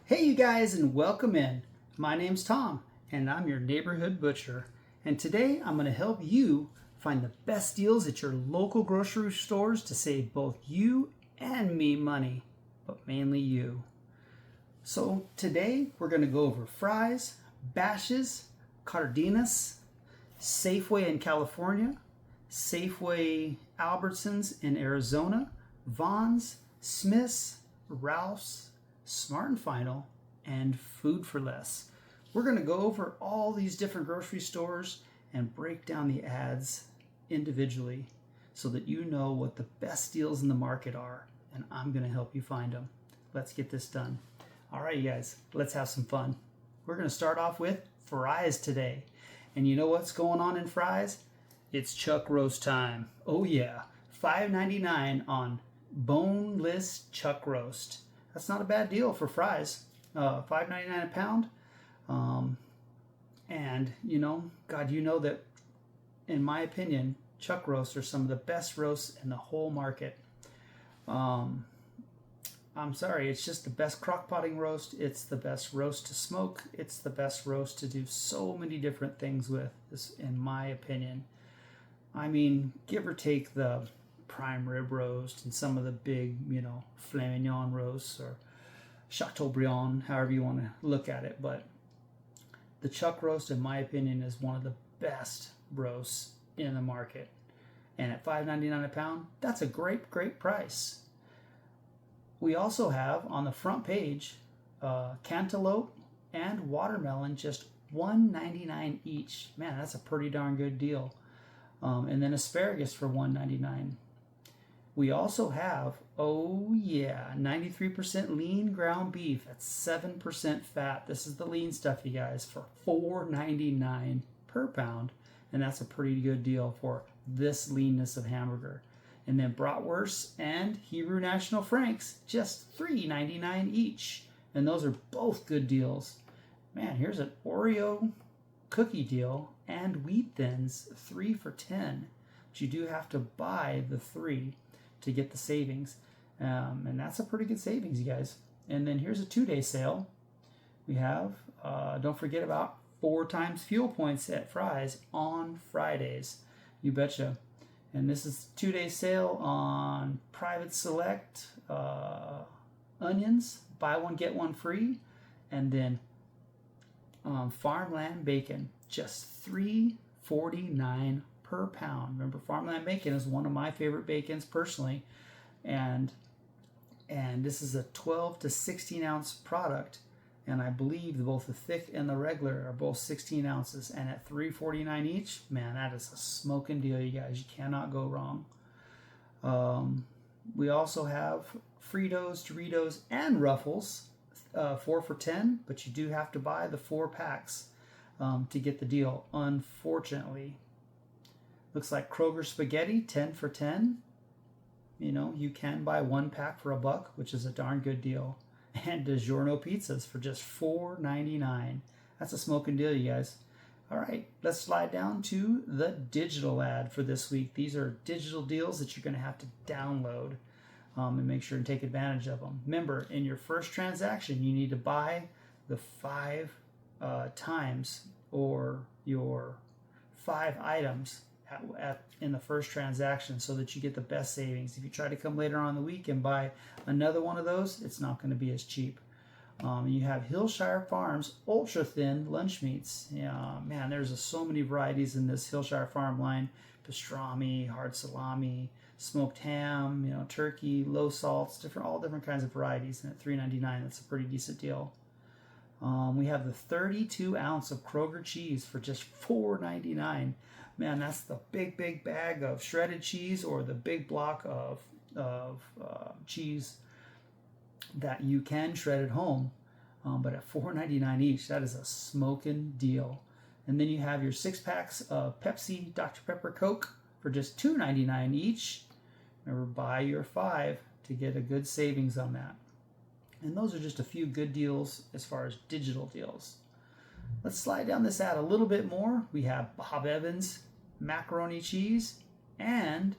Hey you guys, and welcome in. My name's Tom and I'm your neighborhood butcher, and today I'm going to help you find the best deals at your local grocery stores to save both you and me money, but mainly you. So today we're going to go over Fry's, Bashas, Cardenas, Safeway in California, Safeway Albertsons in Arizona, Vons, Smith's, Ralph's, Smart&Final, and Food for Less. We're going to go over all these different grocery stores and break down the ads individually so that you know what the best deals in the market are, and I'm going to help you find them. Let's get this done. All right, you guys, let's have some fun. We're going to start off with Fry's today. And you know what's going on in Fry's? It's chuck roast time. Oh yeah, $5.99 on boneless chuck roast. That's not a bad deal for Fry's. $5.99 a pound. And you know, God, you know that in my opinion, chuck roasts are some of the best roasts in the whole market. I'm sorry, it's just the best crock potting roast. It's the best roast to smoke. It's the best roast to do so many different things with, this, in my opinion. I mean, give or take the prime rib roast and some of the big, filet mignon roasts or chateaubriand, however you want to look at it. But the chuck roast, in my opinion, is one of the best roasts in the market. And at $5.99 a pound, that's a great, great price. We also have on the front page cantaloupe and watermelon, just $1.99 each. Man, that's a pretty darn good deal. And then asparagus for $1.99. We also have, 93% lean ground beef at 7% fat. This is the lean stuff, you guys, for $4.99 per pound. And that's a pretty good deal for this leanness of hamburger. And then bratwurst and Hebrew National Franks, just $3.99 each. And those are both good deals. Man, here's an Oreo cookie deal and wheat thins, 3 for $10. But you do have to buy the 3 to get the savings. And that's a pretty good savings, you guys. And then here's a 2-day sale. We have, don't forget about 4 times fuel points at Fry's on Fridays. You betcha. And this is 2-day sale on Private Select onions, buy one get one free, and then farmland bacon, just $3.49 per pound. Remember, farmland bacon is one of my favorite bacons personally, and this is a 12 to 16 ounce product. And I believe both the thick and the regular are both 16 ounces. And at $3.49 each, man, that is a smoking deal, you guys. You cannot go wrong. We also have Fritos, Doritos, and Ruffles, 4 for $10. But you do have to buy the 4 packs to get the deal, unfortunately. Looks like Kroger spaghetti, 10 for $10. You can buy 1 pack for $1, which is a darn good deal. And DiGiorno pizzas for just $4.99. That's a smoking deal, you guys. All right, let's slide down to the digital ad for this week. These are digital deals that you're going to have to download and make sure and take advantage of them. Remember, in your first transaction, you need to buy the 5 times or your 5 items in the first transaction so that you get the best savings. If you try to come later on in the week and buy another one of those, it's not going to be as cheap. You have Hillshire Farms ultra thin lunch meats. Yeah, man, there's so many varieties in this Hillshire Farm line: pastrami, hard salami, smoked ham, turkey, low salts, all different kinds of varieties. And at $3.99, that's a pretty decent deal. We have the 32 ounce of Kroger cheese for just $4.99. Man, that's the big bag of shredded cheese, or the big block of cheese that you can shred at home. But at $4.99 each, that is a smoking deal. And then you have your 6 packs of Pepsi, Dr. Pepper, Coke for just $2.99 each. Remember, buy your 5 to get a good savings on that. And those are just a few good deals as far as digital deals. Let's slide down this ad a little bit more. We have Bob Evans macaroni cheese and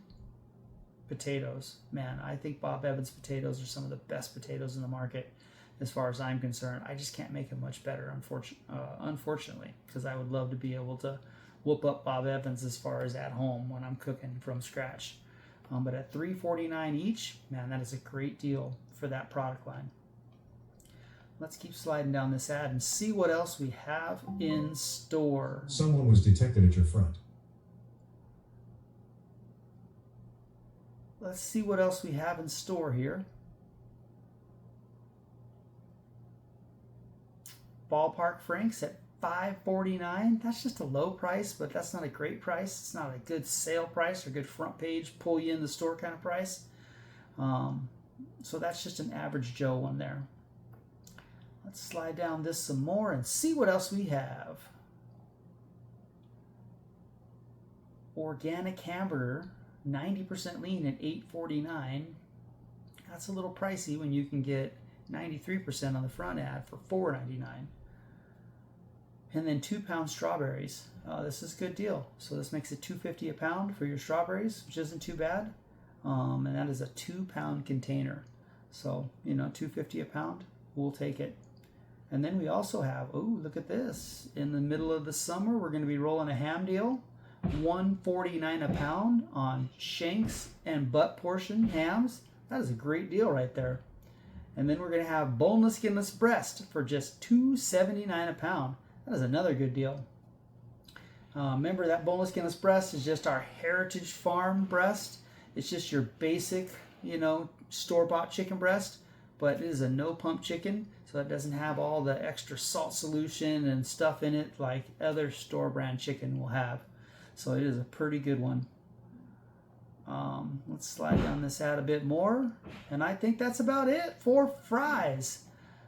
potatoes. Man, I think Bob Evans potatoes are some of the best potatoes in the market. as far as I'm concerned. I just can't make it much better, unfortunately, because I would love to be able to whoop up Bob Evans as far as at home when I'm cooking from scratch. But at $3.49 each, man, that is a great deal for that product line. Let's keep sliding down this ad and see what else we have in store. Someone was detected at your front. Let's see what else we have in store here. Ballpark Franks at $5.49. That's just a low price, but that's not a great price. It's not a good sale price or good front page, pull you in the store kind of price. So that's just an average Joe one there. Let's slide down this some more and see what else we have. Organic hamburger, 90% lean at $8.49. That's a little pricey when you can get 93% on the front ad for $4.99. And then 2-pound strawberries. This is a good deal. So this makes it $2.50 a pound for your strawberries, which isn't too bad. And that is a 2-pound container. So, you know, $2.50 a pound, we'll take it. And then we also have, oh, look at this. In the middle of the summer, we're going to be rolling a ham deal. $1.49 a pound on shanks and butt portion hams. That is a great deal right there. And then we're going to have boneless, skinless breast for just $2.79 a pound. That is another good deal. Remember that boneless, skinless breast is just our Heritage Farm breast. It's just your basic, you know, store-bought chicken breast, but it is a no-pump chicken, so it doesn't have all the extra salt solution and stuff in it like other store-brand chicken will have. So it is a pretty good one. Let's slide down this ad a bit more. And I think that's about it for fries.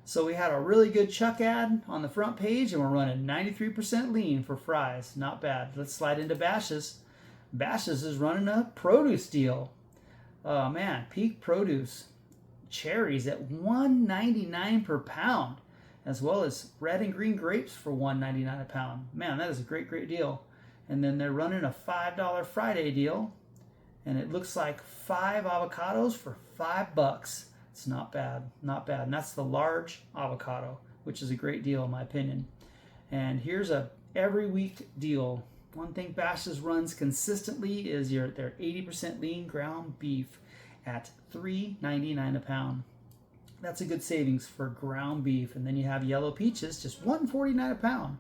So we had a really good chuck ad on the front page, and we're running 93% lean for fries. Not bad. Let's slide into Bashas. Bashas is running a produce deal. Oh man, peak produce. Cherries at $1.99 per pound, as well as red and green grapes for $1.99 a pound. Man, that is a great, great deal. And then they're running a $5 Friday deal, and it looks like 5 avocados for $5. It's not bad, not bad. And that's the large avocado, which is a great deal in my opinion. And here's a every week deal. One thing Bashas runs consistently is their 80% lean ground beef at $3.99 a pound. That's a good savings for ground beef. And then you have yellow peaches, just $1.49 a pound.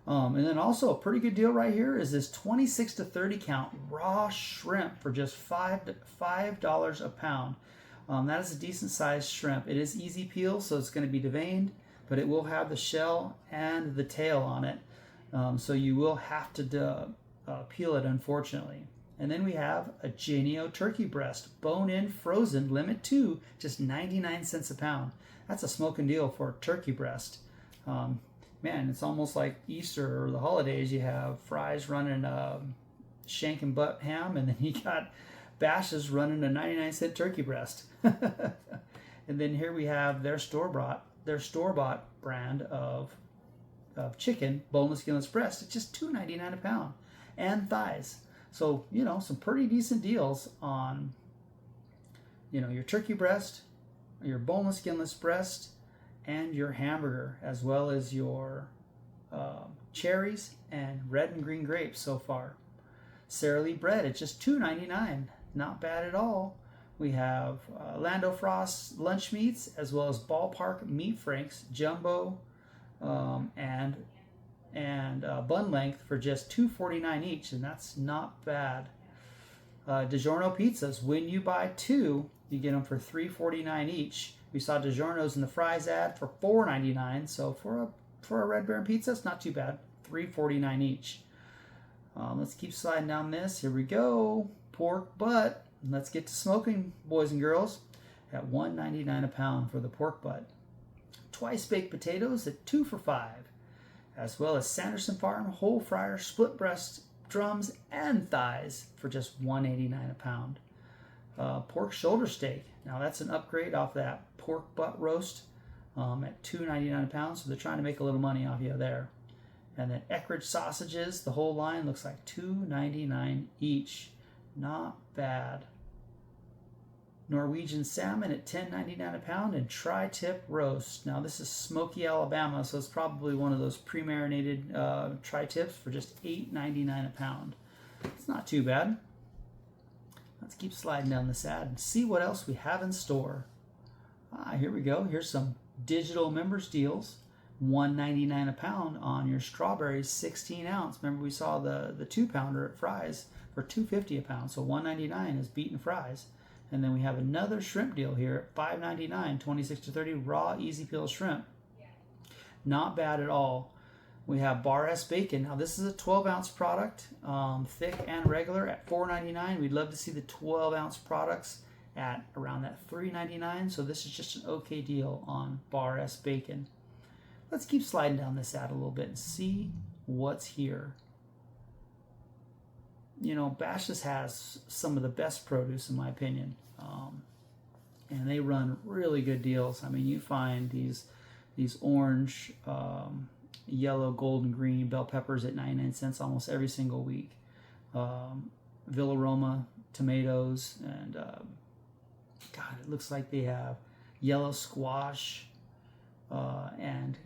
And then also a pretty good deal right here is this 26 to 30 count raw shrimp for just $5 a pound. That is a decent sized shrimp. It is easy peel, so it's going to be deveined, but it will have the shell and the tail on it. So you will have to peel it, unfortunately. And then we have a Genio turkey breast, bone-in frozen, limit 2, just 99 cents a pound. That's a smoking deal for a turkey breast. Man, it's almost like Easter or the holidays. You have fries running shank and butt ham, and then you got Bashas running a 99-cent turkey breast. And then here we have their store-bought brand of chicken, boneless, skinless breast. It's just $2.99 a pound, and thighs. So, you know, some pretty decent deals on, you know, your turkey breast, your boneless, skinless breast, and your hamburger, as well as your cherries and red and green grapes so far. Sara Lee bread at just $2.99. Not bad at all. We have Lando Frost lunch meats, as well as Ballpark meat franks, jumbo, and bun length for just $2.49 each, and that's not bad. DiGiorno pizzas, when you buy 2, you get them for $3.49 each. We saw DiGiorno's in the fries ad for $4.99, so for a Red Baron pizza, it's not too bad. $3.49 each. Let's keep sliding down this. Here we go. Pork butt. Let's get to smoking, boys and girls, at $1.99 a pound for the pork butt. Twice baked potatoes at 2 for $5, as well as Sanderson Farm whole fryer split breast drums and thighs for just $1.89 a pound. Pork shoulder steak. Now that's an upgrade off that pork butt roast at $2.99 a pound, so they're trying to make a little money off you there. And then Eckrich sausages, the whole line looks like $2.99 each. Not bad. Norwegian salmon at $10.99 a pound, and tri-tip roast. Now this is Smoky, Alabama, so it's probably one of those pre-marinated tri-tips for just $8.99 a pound. It's not too bad. Let's keep sliding down this ad and see what else we have in store. Here we go. Here's some digital members deals. $1.99 a pound on your strawberries, 16 ounce. Remember we saw the 2-pounder at Fry's for $2.50 a pound, so $1.99 is beaten Fry's. And then we have another shrimp deal here at $5.99, 26 to 30 raw easy peel shrimp. Not bad at all. We have Bar S bacon. Now this is a 12-ounce product, thick and regular at $4.99. We'd love to see the 12-ounce products at around that $3.99. So this is just an okay deal on Bar S bacon. Let's keep sliding down this ad a little bit and see what's here. You know, Bashas has some of the best produce in my opinion, and they run really good deals. I mean, you find these orange, yellow, golden, green bell peppers at 99 cents almost every single week. Villaroma tomatoes, and God, it looks like they have yellow squash and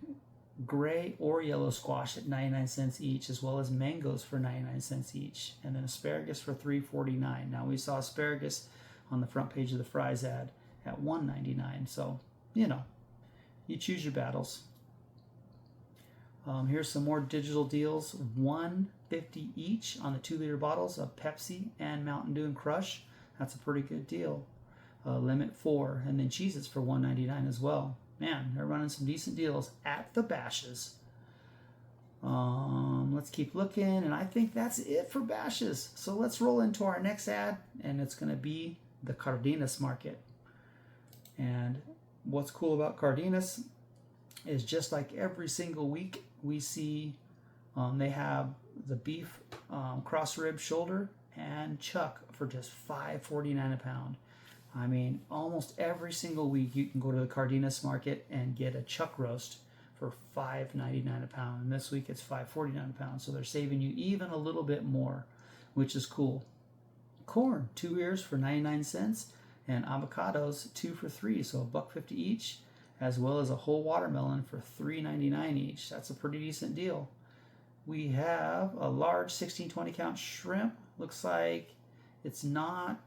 gray or yellow squash at 99 cents each, as well as mangoes for 99 cents each, and then asparagus for $3.49. Now we saw asparagus on the front page of the Fry's ad at $1.99, so you know, you choose your battles. Here's some more digital deals. $1.50 each on the 2-liter bottles of Pepsi and Mountain Dew and Crush. That's a pretty good deal. Limit 4, and then Cheez-Its for $1.99 as well. Man, they're running some decent deals at the Bashas. Let's keep looking, and I think that's it for Bashas. So let's roll into our next ad, and it's going to be the Cardenas market. And what's cool about Cardenas is just like every single week we see they have the beef cross rib shoulder and chuck for just $5.49 a pound. I mean, almost every single week you can go to the Cardenas market and get a chuck roast for $5.99 a pound. And this week it's $5.49 a pound. So they're saving you even a little bit more, which is cool. Corn, 2 ears for 99 cents, and avocados, 2 for $3, so $1.50 each, as well as a whole watermelon for $3.99 each. That's a pretty decent deal. We have a large 16-20 count shrimp. Looks like it's not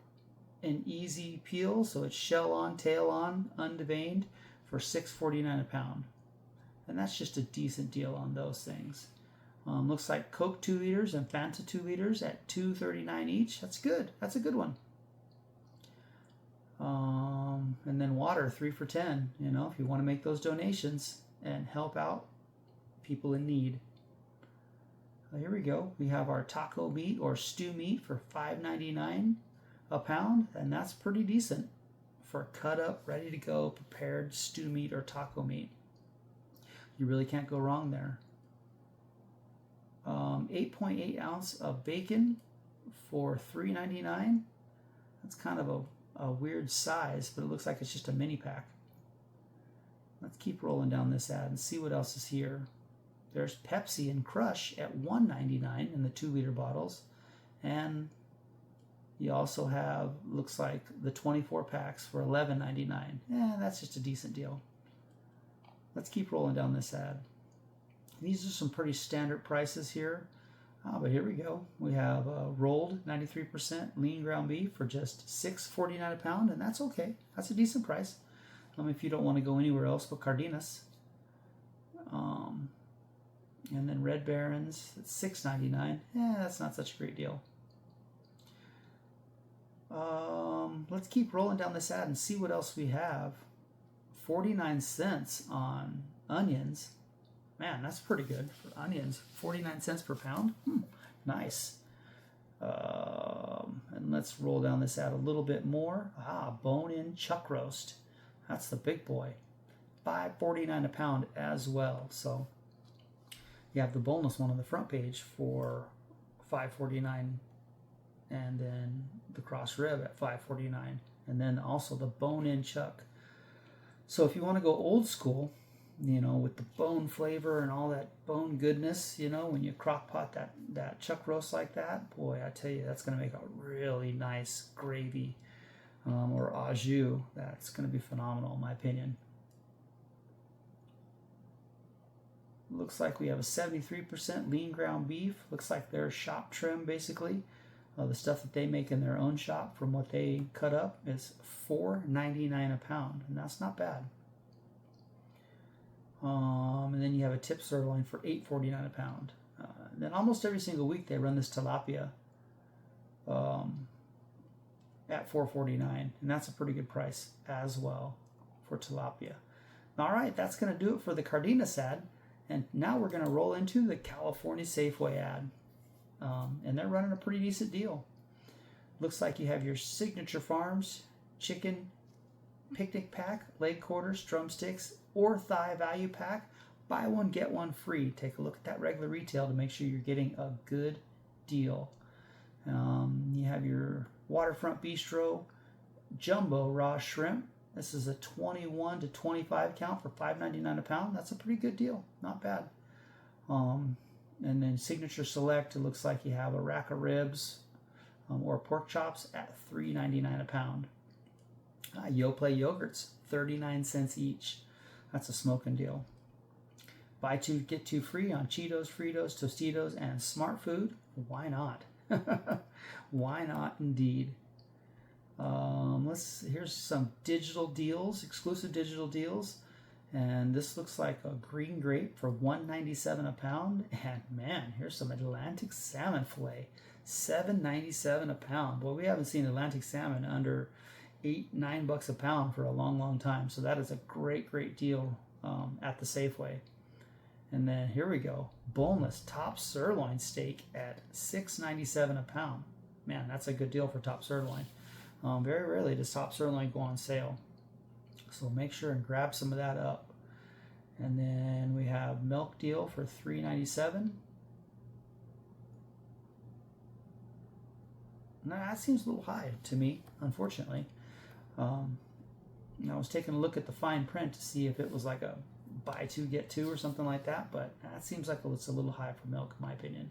an easy peel, so it's shell on, tail on, undeveined for $6.49 a pound. And that's just a decent deal on those things. Looks like Coke 2 liters and Fanta 2 liters at $2.39 each. That's good. That's a good one. And then water, 3 for $10. You know, if you want to make those donations and help out people in need. Here we go. We have our taco meat or stew meat for $5.99 a pound, and that's pretty decent for cut up, ready to go, prepared stew meat or taco meat. You really can't go wrong there. 8.8 ounce of bacon for $3.99. That's kind of a weird size, but it looks like it's just a mini pack. Let's keep rolling down this ad and see what else is here. There's Pepsi and Crush at $1.99 in the 2-liter bottles, and you also have, looks like, the 24 packs for $11.99. That's just a decent deal. Let's keep rolling down this ad. These are some pretty standard prices here, but here we go. We have rolled 93% lean ground beef for just $6.49 a pound, and that's okay. That's a decent price. If you don't want to go anywhere else but Cardenas. And then Red Barons at $6.99. That's not such a great deal. Let's keep rolling down this ad and see what else we have. 49 cents on onions. Man, that's pretty good for onions. 49 cents per pound. Nice. And let's roll down this ad a little bit more. Bone-in chuck roast. That's the big boy. $5.49 a pound as well. So you have the boneless one on the front page for $5.49, and then the cross rib at $5.49, and then also the bone-in chuck. So if you want to go old school, you know, with the bone flavor and all that bone goodness, you know, when you crock pot that chuck roast like that, boy, I tell you, that's going to make a really nice gravy. or au jus. That's going to be phenomenal in my opinion. Looks like we have a 73% lean ground beef. Looks like they're shop trim basically. The stuff that they make in their own shop from what they cut up is $4.99 a pound, and that's not bad. And then you have a tip sirloin for $8.49 a pound. Then almost every single week they run this tilapia at $4.49, and that's a pretty good price as well for tilapia. All right, that's going to do it for the Cardenas ad, and now we're going to roll into the California Safeway ad. And they're running a pretty decent deal. Looks like you have your Signature Farms chicken picnic pack, leg quarters, drumsticks, or thigh value pack. Buy one, get one free. Take a look at that regular retail to make sure you're getting a good deal. You have your Waterfront Bistro jumbo raw shrimp. This is a 21 to 25 count for $5.99 a pound. That's a pretty good deal. Not bad. And then Signature Select, it looks like you have a rack of ribs or pork chops at $3.99 a pound. Yoplait yogurts, 39 cents each. That's a smoking deal. Buy two, get two free on Cheetos, Fritos, Tostitos, and Smart Food. Why not? Why not indeed? Here's some digital deals, exclusive digital deals. And this looks like a green grape for $1.97 a pound. And man, here's some Atlantic salmon fillet, $7.97 a pound. Boy, we haven't seen Atlantic salmon under $8-9 a pound for a long, long time. So that is a great, great deal at the Safeway. And then here we go, boneless top sirloin steak at $6.97 a pound. Man, that's a good deal for top sirloin. Very rarely does top sirloin go on sale. So make sure and grab some of that up. And then we have milk deal for $3.97. Now that seems a little high to me, unfortunately. I was taking a look at the fine print to see if it was like a buy two, get two or something like that, but that seems like it's a little high for milk in my opinion.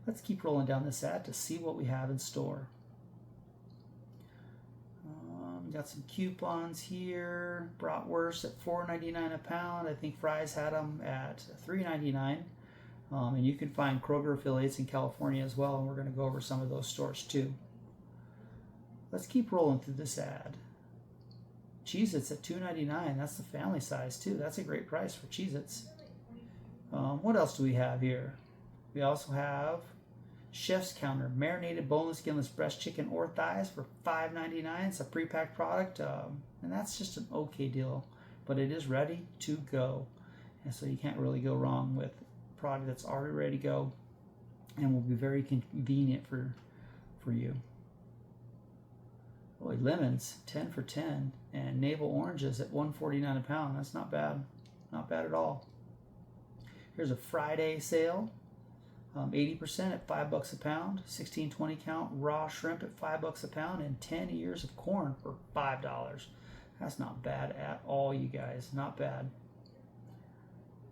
Let's keep rolling down this ad to see what we have in store. Got some coupons here. Bratwurst at $4.99 a pound. I think Fry's had them at $3.99. And you can find Kroger affiliates in California as well, and we're going to go over some of those stores too. Let's keep rolling through this ad. Cheez-Its at $2.99. That's the family size too. That's a great price for Cheez-Its. What else do we have here? We also have Chef's Counter marinated boneless, skinless breast chicken or thighs for $5.99. It's a pre-packed product, and that's just an okay deal, but it is ready to go, and so you can't really go wrong with a product that's already ready to go, and will be very convenient for you. Boy, lemons 10 for 10, and navel oranges at $1.49 a pound. That's not bad, not bad at all. Here's a Friday sale. 80% at $5 a pound, 16-20 count raw shrimp at $5 a pound, and 10 ears of corn for $5. That's not bad at all, you guys. Not bad.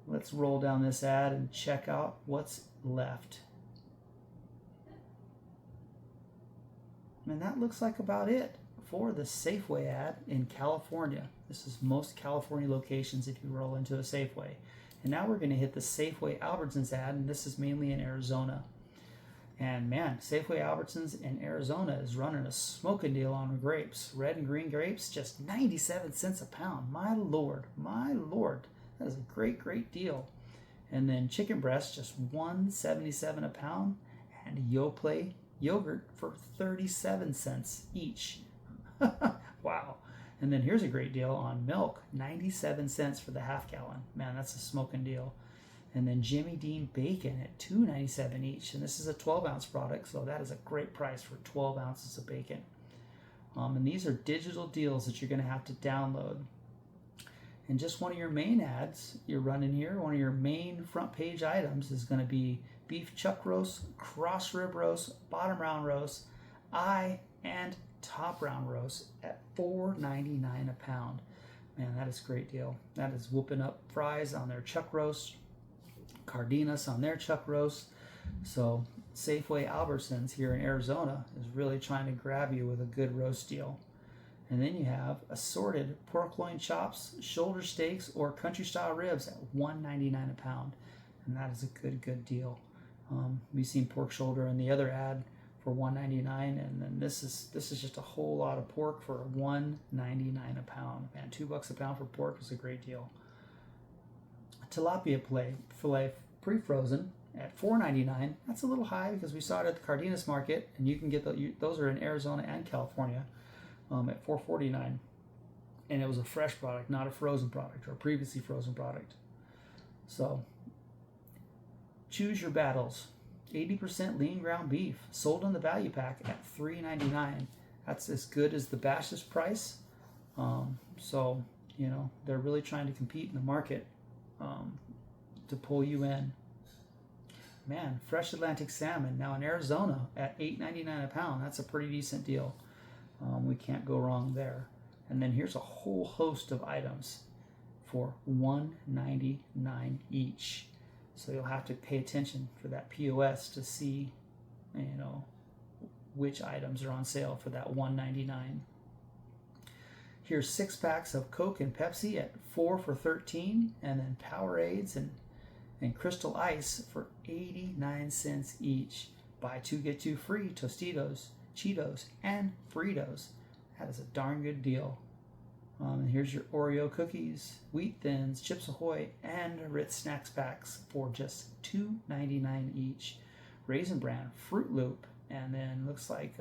Let's roll down this ad and check out what's left. And that looks like about it for the Safeway ad in California. This is most California locations if you roll into a Safeway. And now we're going to hit the Safeway Albertsons ad, and this is mainly in Arizona. And man, Safeway Albertsons in Arizona is running a smoking deal on grapes. Red and green grapes, just 97 cents a pound. My Lord, that is a great, great deal. And then chicken breast, just $1.77 a pound, and Yoplait yogurt for 37 cents each. Wow. And then here's a great deal on milk, 97 cents for the half gallon. Man, that's a smoking deal. And then Jimmy Dean bacon at $2.97 each. And this is a 12-ounce product, so that is a great price for 12 ounces of bacon. And these are digital deals that you're going to have to download. And just one of your main ads you're running here, one of your main front page items is going to be beef chuck roast, cross rib roast, bottom round roast, eye, and top round roast at $4.99 a pound. Man, that is a great deal. That is whooping up Fry's on their chuck roast, Cardenas on their chuck roast. So Safeway Albertsons here in Arizona is really trying to grab you with a good roast deal. And then you have assorted pork loin chops, shoulder steaks, or country style ribs at $1.99 a pound. And that is a good deal. We've seen pork shoulder in the other ad for $1.99, and then this is just a whole lot of pork for $1.99 a pound. Man, $2 a pound for pork is a great deal. Tilapia fillet pre-frozen at $4.99. That's a little high because we saw it at the Cardenas market, and you can get those are in Arizona and California at $4.49, and it was a fresh product, not a frozen product or a previously frozen product. So choose your battles. 80% lean ground beef sold in the value pack at $3.99. That's as good as the Bashas price. So they're really trying to compete in the market to pull you in. Man, fresh Atlantic salmon now in Arizona at $8.99 a pound. That's a pretty decent deal. We can't go wrong there. And then here's a whole host of items for $1.99 each. So you'll have to pay attention for that POS to see, which items are on sale for that $1.99. Here's 6 packs of Coke and Pepsi at $4 for $13, and then Powerades and Crystal Ice for 89 cents each. Buy 2 get 2 free Tostitos, Cheetos, and Fritos. That is a darn good deal. And here's your Oreo cookies, Wheat Thins, Chips Ahoy, and Ritz Snacks packs for just $2.99 each. Raisin Bran, Fruit Loop, and then looks like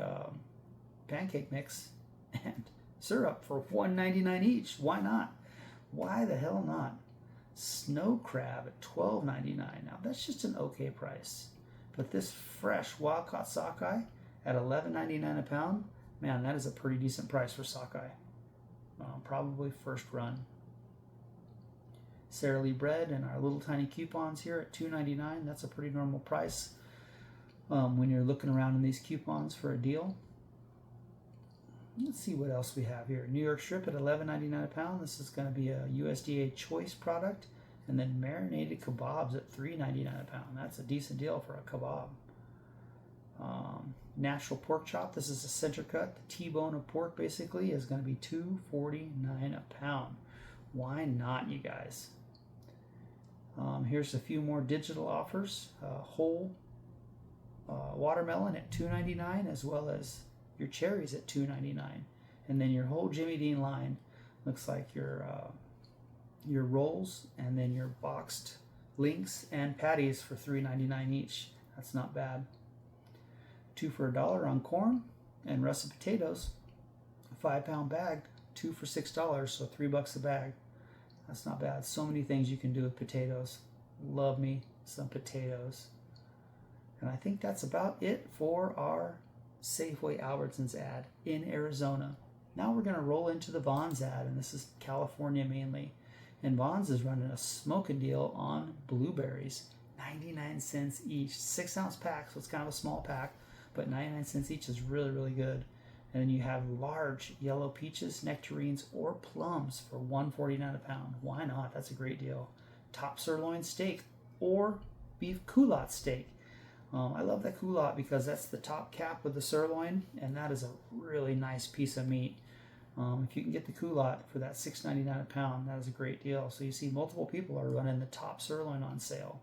pancake mix and syrup for $1.99 each. Why not? Why the hell not? Snow crab at $12.99. Now that's just an okay price, but this fresh wild caught sockeye at $11.99 a pound, man, that is a pretty decent price for sockeye. Probably first run. Sara Lee bread and our little tiny coupons here at $2.99. That's a pretty normal price when you're looking around in these coupons for a deal. Let's see what else we have here. New York strip at $11.99 a pound. This is going to be a USDA choice product. And then marinated kebabs at $3.99 a pound. That's a decent deal for a kebab. Natural pork chop. This is a center cut. The T-bone of pork basically is going to be $2.49 a pound. Why not, you guys? Here's a few more digital offers. Whole watermelon at $2.99, as well as your cherries at $2.99, and then your whole Jimmy Dean line looks like your rolls, and then your boxed links and patties for $3.99 each. That's not bad. 2 for $1 on corn and russet potatoes. A 5-pound bag, 2 for $6, so $3 a bag. That's not bad. So many things you can do with potatoes. Love me some potatoes. And I think that's about it for our Safeway Albertsons ad in Arizona. Now we're going to roll into the Vons ad, and this is California mainly. And Vons is running a smoking deal on blueberries, 99 cents each, 6-ounce pack, so it's kind of a small pack, but 99 cents each is really, really good. And then you have large yellow peaches, nectarines, or plums for $1.49 a pound. Why not? That's a great deal. Top sirloin steak or beef culotte steak. I love that culotte because that's the top cap of the sirloin, and that is a really nice piece of meat. If you can get the culotte for that $6.99 a pound, that is a great deal. So you see multiple people are running the top sirloin on sale.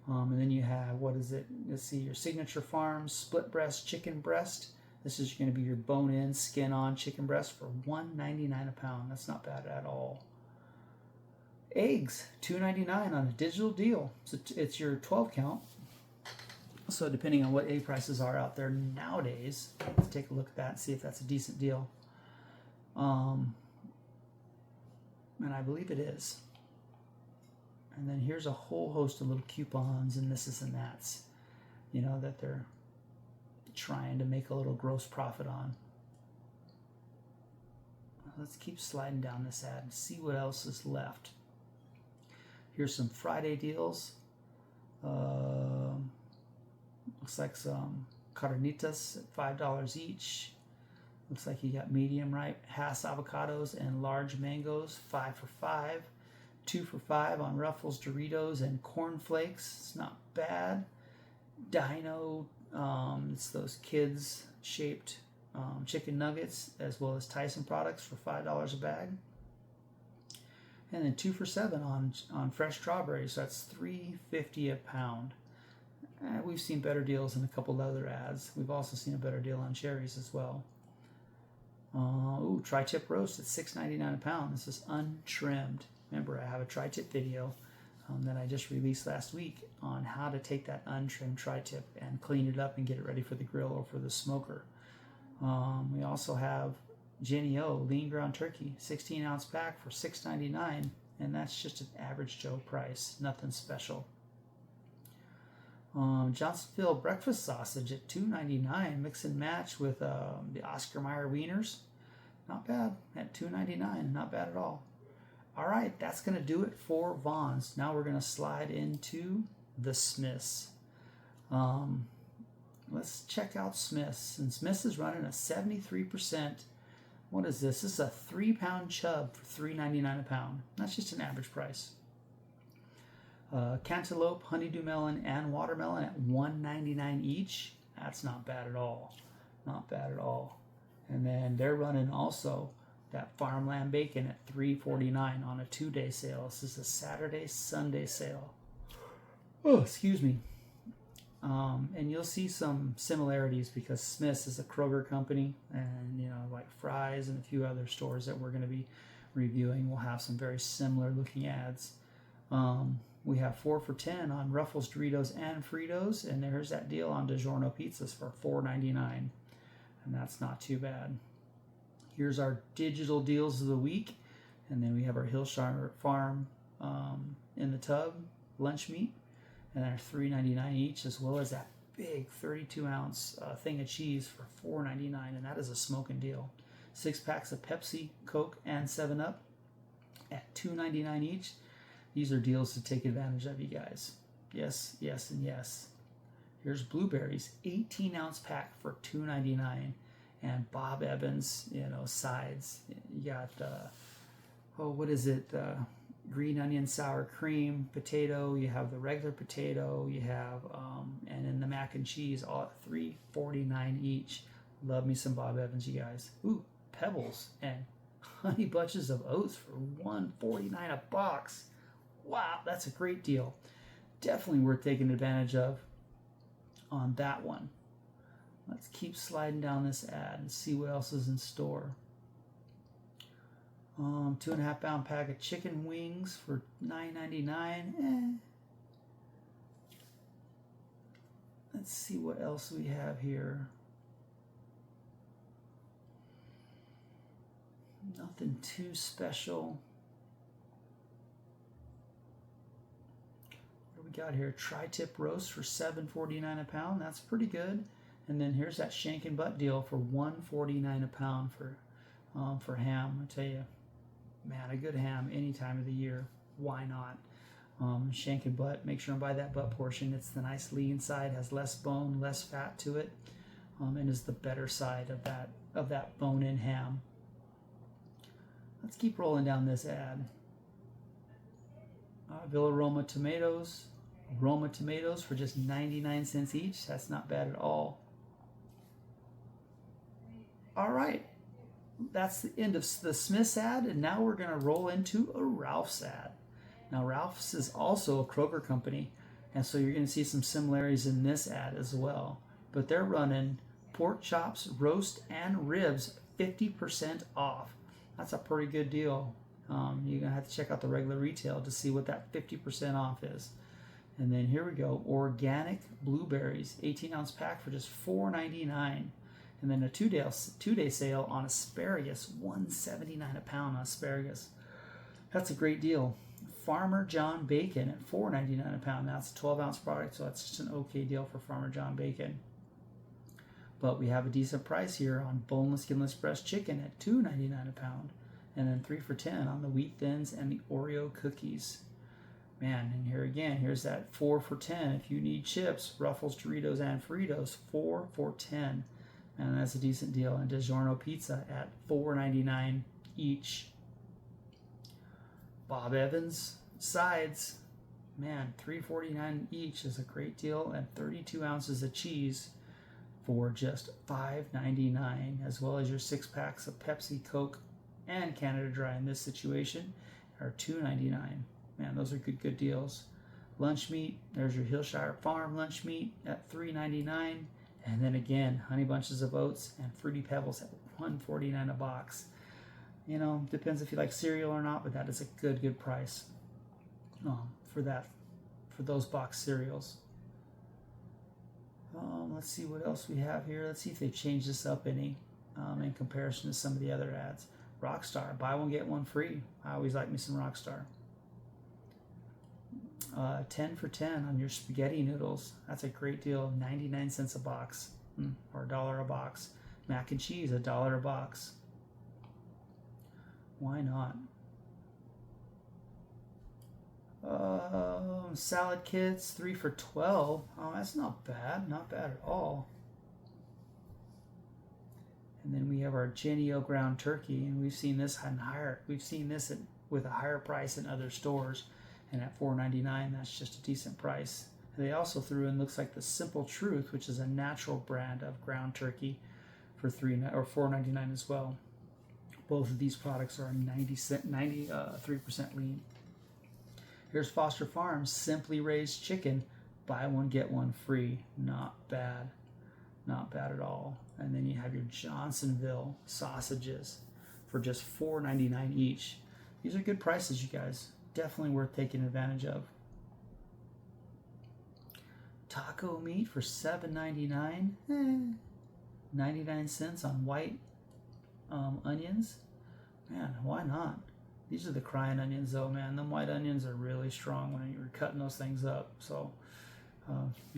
And then you have, what is it? Let's see, your Signature Farms split breast chicken breast. This is going to be your bone-in, skin-on chicken breast for $1.99 a pound. That's not bad at all. Eggs, $2.99 on a digital deal. So it's your 12 count. So depending on what egg prices are out there nowadays, let's take a look at that and see if that's a decent deal. And I believe it is. And then here's a whole host of little coupons and this and that's, that they're trying to make a little gross profit on. Let's keep sliding down this ad and see what else is left. Here's some Friday deals. Looks like some Cardenas at $5 each. Looks like you got medium ripe Hass avocados and large mangoes, 5 for $5. 2 for $5 on Ruffles, Doritos, and Corn Flakes. It's not bad. Dino, it's those kids shaped chicken nuggets, as well as Tyson products for $5 a bag. And then 2 for $7 on fresh strawberries. So that's $3.50 a pound. We've seen better deals in a couple other ads. We've also seen a better deal on cherries as well. Tri-tip roast at $6.99 a pound. This is untrimmed. Remember, I have a tri-tip video that I just released last week on how to take that untrimmed tri-tip and clean it up and get it ready for the grill or for the smoker. We also have Jenny O lean ground turkey, 16-ounce pack for $6.99, and that's just an average Joe price, nothing special. Johnsonville breakfast sausage at $2.99, mix and match with the Oscar Mayer wieners. Not bad at $2.99, not bad at all. All right, that's going to do it for Vaughn's. Now we're going to slide into the Smiths. Let's check out Smiths. And Smiths is running a 73%. What is this? This is a 3-pound chub for $3.99 a pound. That's just an average price. Cantaloupe, honeydew melon, and watermelon at $1.99 each. That's not bad at all. Not bad at all. And then they're running also that farmland bacon at $3.49 on a 2-day sale. This is a Saturday, Sunday sale. Oh, excuse me. And you'll see some similarities because Smith's is a Kroger company, and like Fry's and a few other stores that we're going to be reviewing will have some very similar looking ads. We have 4 for $10 on Ruffles, Doritos, and Fritos, and there's that deal on DiGiorno pizzas for $4.99, and that's not too bad. Here's our digital deals of the week, and then we have our Hillshire Farm in the tub lunch meat, and they're $3.99 each, as well as that big 32-ounce thing of cheese for $4.99, and that is a smoking deal. 6 packs of Pepsi, Coke, and 7-Up at $2.99 each. These are deals to take advantage of, you guys. Yes, yes, and yes. Here's blueberries, 18-ounce pack for $2.99, and Bob Evans, sides. You got green onion sour cream potato. You have the regular potato. You have and then the mac and cheese, all at $3.49 each. Love me some Bob Evans, you guys. Ooh, Pebbles and honey bunches of oats for $1.49 a box. Wow, that's a great deal. Definitely worth taking advantage of on that one. Let's keep sliding down this ad and see what else is in store. 2.5 pound pack of chicken wings for $9.99. Let's see what else we have here. Nothing too special. What do we got here? Tri-tip roast for $7.49 a pound. That's pretty good. And then here's that shank and butt deal for $1.49 a pound for ham. I tell you, man, a good ham any time of the year. Why not? Shank and butt. Make sure and buy that butt portion. It's the nice lean side, has less bone, less fat to it, and is the better side of that bone-in ham. Let's keep rolling down this ad. Villaroma tomatoes. Roma tomatoes for just 99 cents each. That's not bad at all. All right. That's the end of the Smith's ad, and now we're going to roll into a Ralph's ad. Now, Ralph's is also a Kroger company, and so you're going to see some similarities in this ad as well. But they're running pork chops, roast, and ribs 50% off. That's a pretty good deal. You're going to have to check out the regular retail to see what that 50% off is. And then here we go. Organic blueberries, 18-ounce pack for just $4.99. And then a two-day sale on asparagus, $1.79 a pound on asparagus. That's a great deal. Farmer John bacon at $4.99 a pound. Now it's a 12-ounce product, so that's just an okay deal for Farmer John bacon. But we have a decent price here on boneless, skinless breast chicken at $2.99 a pound. And then 3 for $10 on the wheat thins and the Oreo cookies. Man, and here again, here's that 4 for $10. If you need chips, Ruffles, Doritos, and Fritos, 4 for $10. And that's a decent deal. And DiGiorno pizza at $4.99 each. Bob Evans sides, man, $3.49 each is a great deal. And 32 ounces of cheese for just $5.99, as well as your 6 packs of Pepsi, Coke, and Canada Dry in this situation are $2.99. Man, those are good deals. Lunch meat, there's your Hillshire Farm lunch meat at $3.99. And then again, Honey Bunches of Oats and Fruity Pebbles at $1.49 a box. You know, depends if you like cereal or not, but that is a good price for those box cereals. Let's see what else we have here. Let's see if they change this up any in comparison to some of the other ads. Rockstar, buy one get one free. I always like me some Rockstar. 10 for 10 on your spaghetti noodles. That's a great deal. 99 cents a box, or $1 a box. Mac and cheese, $1 a box. Why not? Salad kits, 3 for $12. Oh, that's not bad. Not bad at all. And then we have our Jenny-O ground turkey, and we've seen this higher. We've seen this with a higher price in other stores, and at $4.99, that's just a decent price. And they also threw in, looks like the Simple Truth, which is a natural brand of ground turkey, for $4.99 as well. Both of these products are 93% lean. Here's Foster Farms Simply Raised Chicken, buy one get one free. Not bad at all. And then you have your Johnsonville sausages for just $4.99 each. These are good prices, you guys. Definitely worth taking advantage of. Taco meat for $7.99. 99 cents on white onions. Man, why not? These are the crying onions though, man. Them white onions are really strong when you're cutting those things up. So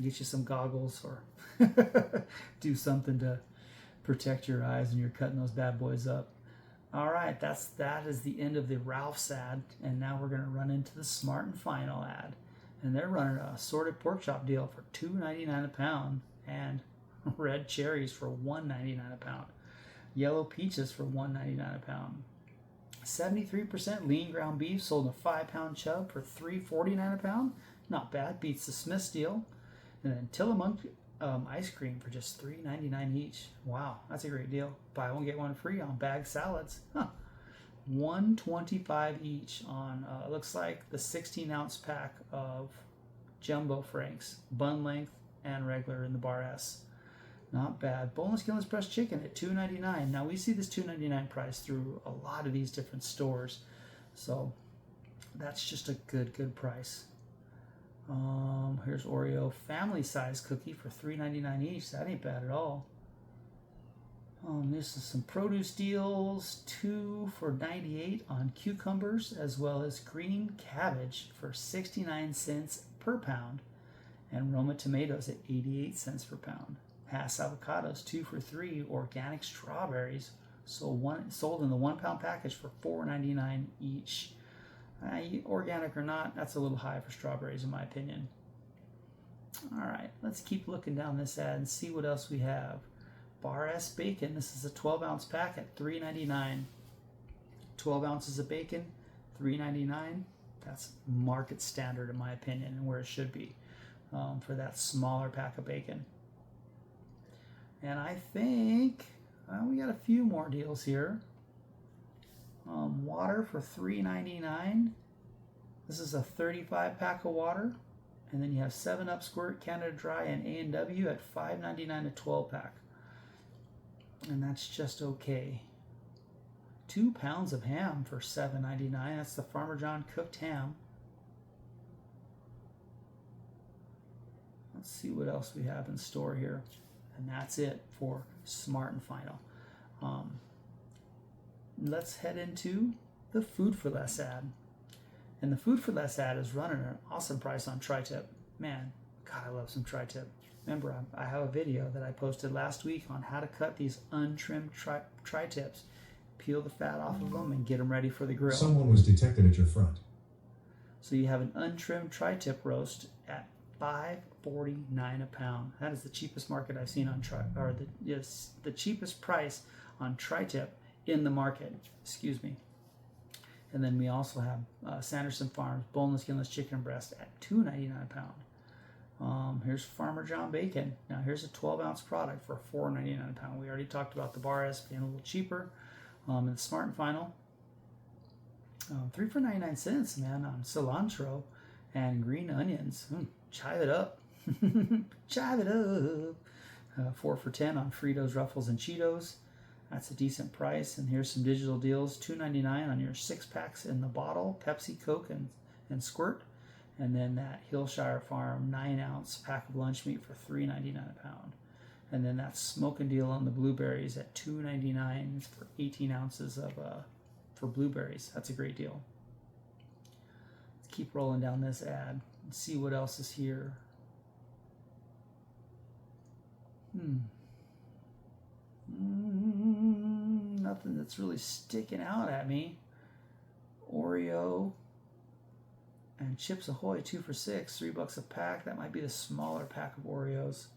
get you some goggles or do something to protect your eyes when you're cutting those bad boys up. All right, that is the end of the Ralph's ad, and now we're gonna run into the Smart&Final ad, and they're running a assorted pork chop deal for $2.99 a pound, and red cherries for $1.99 a pound, yellow peaches for $1.99 a pound. 73% lean ground beef sold in a 5-pound chub for $3.49 a pound. Not bad, beats the Smith's deal. And then Tillamook ice cream for just $3.99 each. Wow, that's a great deal. Buy one get one free on bagged salads. $1.25 each on it looks like the 16-ounce pack of jumbo franks, bun length and regular in the bar S. Not bad. Boneless skinless pressed chicken at $2.99. Now we see this $2.99 price through a lot of these different stores, so that's just a good price. Here's Oreo family size cookie for $3.99 each. That ain't bad at all. This is some produce deals. 2 for $98 on cucumbers, as well as green cabbage for 69 cents per pound, and Roma tomatoes at 88 cents per pound. Hass avocados, 2 for $3. Organic strawberries, sold in the 1-pound package for $4.99 each. Organic or not, that's a little high for strawberries in my opinion. All right, let's keep looking down this ad and see what else we have. Bar S bacon, this is a 12-ounce pack at $3.99. 12 ounces of bacon, $3.99. That's market standard in my opinion, and where it should be for that smaller pack of bacon. And I think we got a few more deals here. Water for $3.99. This is a 35 pack of water, and then you have 7-Up, Squirt, Canada Dry, and A&W at $5.99 a 12 pack, and that's just okay. 2 pounds of ham for $7.99. That's the Farmer John cooked ham. Let's see what else we have in store here, and that's it for Smart&Final. Let's head into the Food for Less ad. And the Food for Less ad is running an awesome price on tri-tip. Man, God, I love some tri-tip. Remember, I have a video that I posted last week on how to cut these untrimmed tri-tips. Peel the fat off of them and get them ready for the grill. Someone was detected at your front. So you have an untrimmed tri-tip roast at $5.49 a pound. That is the cheapest market I've seen on the cheapest price on tri-tip in the market. Excuse me. And then we also have Sanderson Farms boneless skinless chicken breast at $2.99 a pound. Here's Farmer John bacon. Now here's a 12-ounce product for $4.99 a pound. We already talked about the Bashas being a little cheaper. And the Smart&Final, 3 for 99 cents, man, on cilantro and green onions. Chive it up. Chive it up. 4 for 10 on Fritos, Ruffles, and Cheetos. That's a decent price. And here's some digital deals. $2.99 on your 6-packs in the bottle, Pepsi, Coke, and Squirt. And then that Hillshire Farm 9-ounce pack of lunch meat for $3.99 a pound. And then that smoking deal on the blueberries at $2.99 for 18 ounces of for blueberries. That's a great deal. Let's keep rolling down this ad and see what else is here. Nothing that's really sticking out at me. Oreo and Chips Ahoy, 2 for $6, $3 a pack. That might be the smaller pack of Oreos.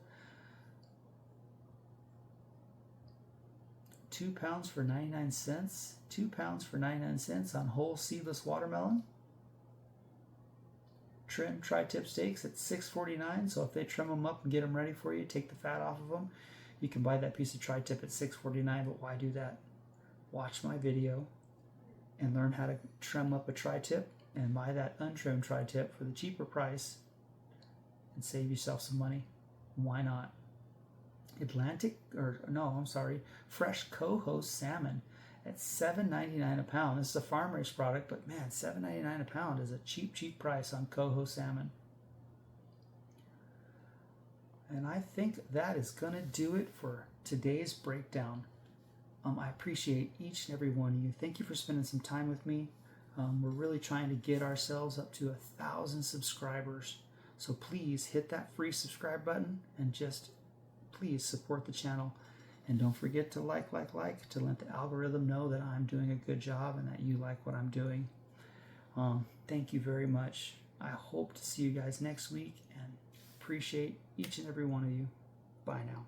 2 pounds for 99 cents. 2 pounds for 99 cents on whole seedless watermelon. Trim tri-tip steaks at $6.49. So if they trim them up and get them ready for you, take the fat off of them, you can buy that piece of tri-tip at $6.49. But why do that? Watch my video and learn how to trim up a tri-tip and buy that untrimmed tri-tip for the cheaper price and save yourself some money. Why not? Fresh coho salmon at $7.99 a pound. This is a farm-raised product, but man, $7.99 a pound is a cheap price on coho salmon. And I think that is going to do it for today's breakdown. I appreciate each and every one of you. Thank you for spending some time with me. We're really trying to get ourselves up to 1,000 subscribers. So please hit that free subscribe button and just please support the channel. And don't forget to like to let the algorithm know that I'm doing a good job and that you like what I'm doing. Thank you very much. I hope to see you guys next week and appreciate each and every one of you. Bye now.